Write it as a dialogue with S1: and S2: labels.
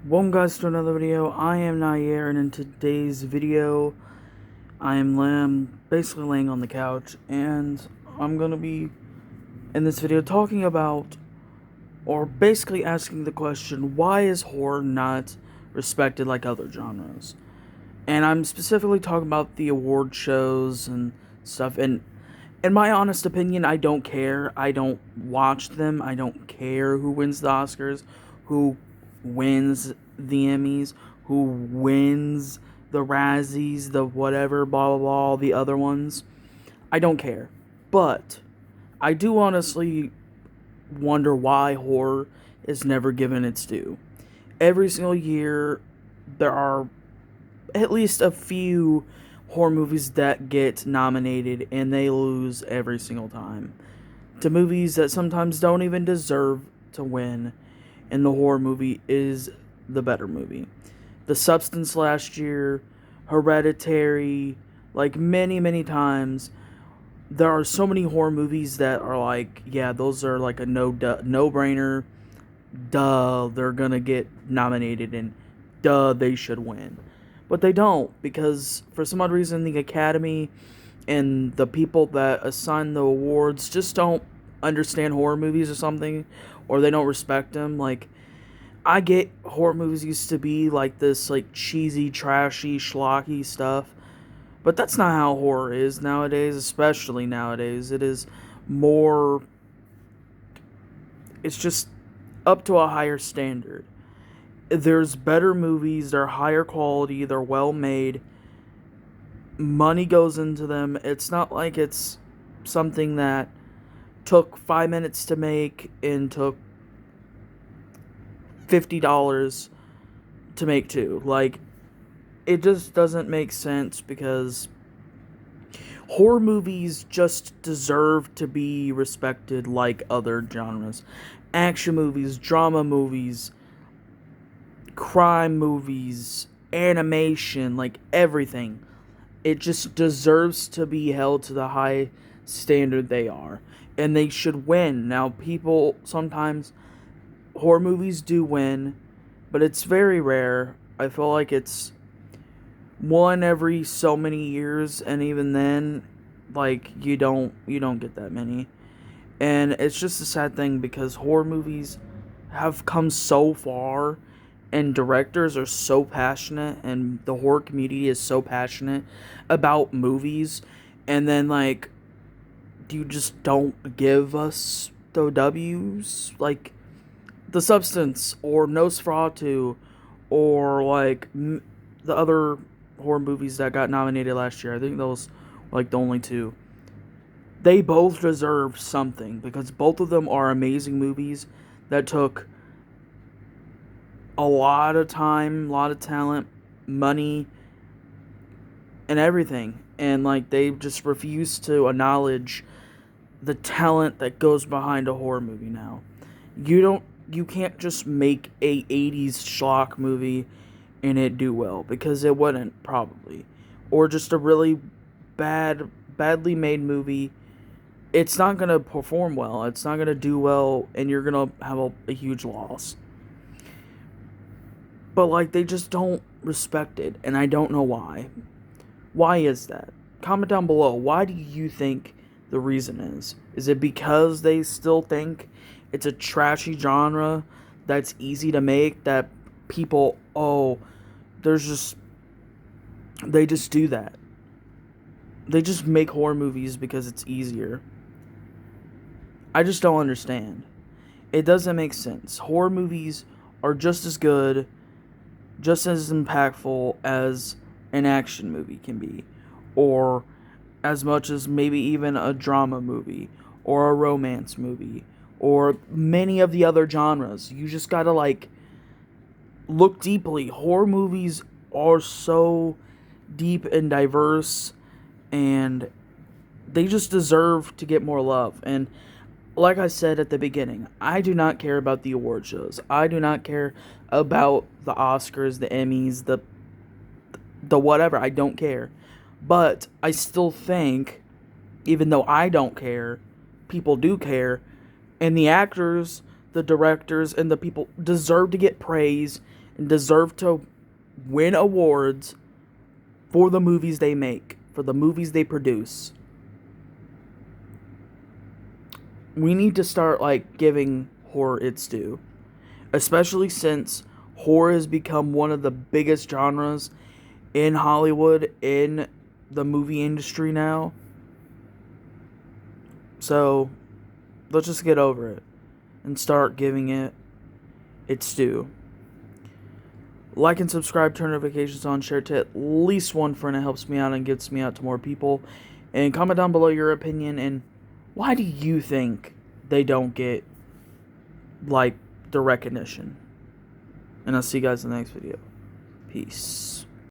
S1: Welcome guys to another video. I am Nair, and in today's video I am basically laying on the couch, and I'm gonna be in this video talking about, or basically asking the question, why is horror not respected like other genres? And I'm specifically talking about the award shows and stuff, and in my honest opinion, I don't care. I don't watch them. I don't care who wins the Oscars, who wins the Emmys, who wins the Razzies, the whatever, blah blah blah, all the other ones. I don't care. But I do honestly wonder why horror is never given its due. Every single year, there are at least a few horror movies that get nominated and they lose every single time to movies that sometimes don't even deserve to win, and the horror movie is the better movie. The Substance last year, Hereditary, like many times, there are so many horror movies that are like, yeah, those are like a no brainer. Duh, they're gonna get nominated, and duh, they should win. But they don't, because for some odd reason the Academy and the people that assign the awards just don't understand horror movies or something, or they don't respect them. Like, I get horror movies used to be like this, like cheesy, trashy, schlocky stuff, but that's not how horror is nowadays. Especially nowadays, it is more. It's just up to a higher standard. There's better movies. They're higher quality. They're well made. Money goes into them. It's not like it's something that took 5 minutes to make and took $50 to make too. Like, it just doesn't make sense, because horror movies just deserve to be respected like other genres. Action movies, drama movies, crime movies, animation, like everything. It just deserves to be held to the high standard they are. And they should win. Now, people sometimes, horror movies do win, but it's very rare. I feel like it's one every so many years, and even then, like, you don't get that many. And it's just a sad thing, because horror movies have come so far, and directors are so passionate, and the horror community is so passionate about movies, and then, like, you just don't give us the W's, like The Substance or Nosferatu, or like the other horror movies that got nominated last year. I think those were like the only two. They both deserve something, because both of them are amazing movies that took a lot of time, a lot of talent, money, and everything. And like, they just refuse to acknowledge the talent that goes behind a horror movie now. You can't just make a 80s schlock movie and it do well, because it wouldn't, probably. Or just a really badly made movie, it's not going to perform well. It's not going to do well, and you're going to have a huge loss. But like, they just don't respect it, and I don't know why. Why is that? Comment down below. Why do you think the reason is? Is it because they still think it's a trashy genre that's easy to make, that people, oh, there's just, they just do that. They just make horror movies because it's easier. I just don't understand. It doesn't make sense. Horror movies are just as good, just as impactful as an action movie can be, or as much as maybe even a drama movie, or a romance movie, or many of the other genres. You just gotta, like, look deeply. Horror movies are so deep and diverse, and they just deserve to get more love. And like I said at the beginning, I do not care about the award shows. I do not care about the Oscars, the Emmys, the whatever. I don't care. But I still think, even though I don't care, people do care, and the actors, the directors, and the people deserve to get praise, and deserve to win awards for the movies they make, for the movies they produce. We need to start, like, giving horror its due. Especially since horror has become one of the biggest genres in Hollywood, in the movie industry now. So, let's just get over it and start giving it its due. Like and subscribe, turn notifications on, share it to at least one friend. It helps me out and gets me out to more people. And comment down below your opinion and why do you think they don't get, like, the recognition. And I'll see you guys in the next video. Peace.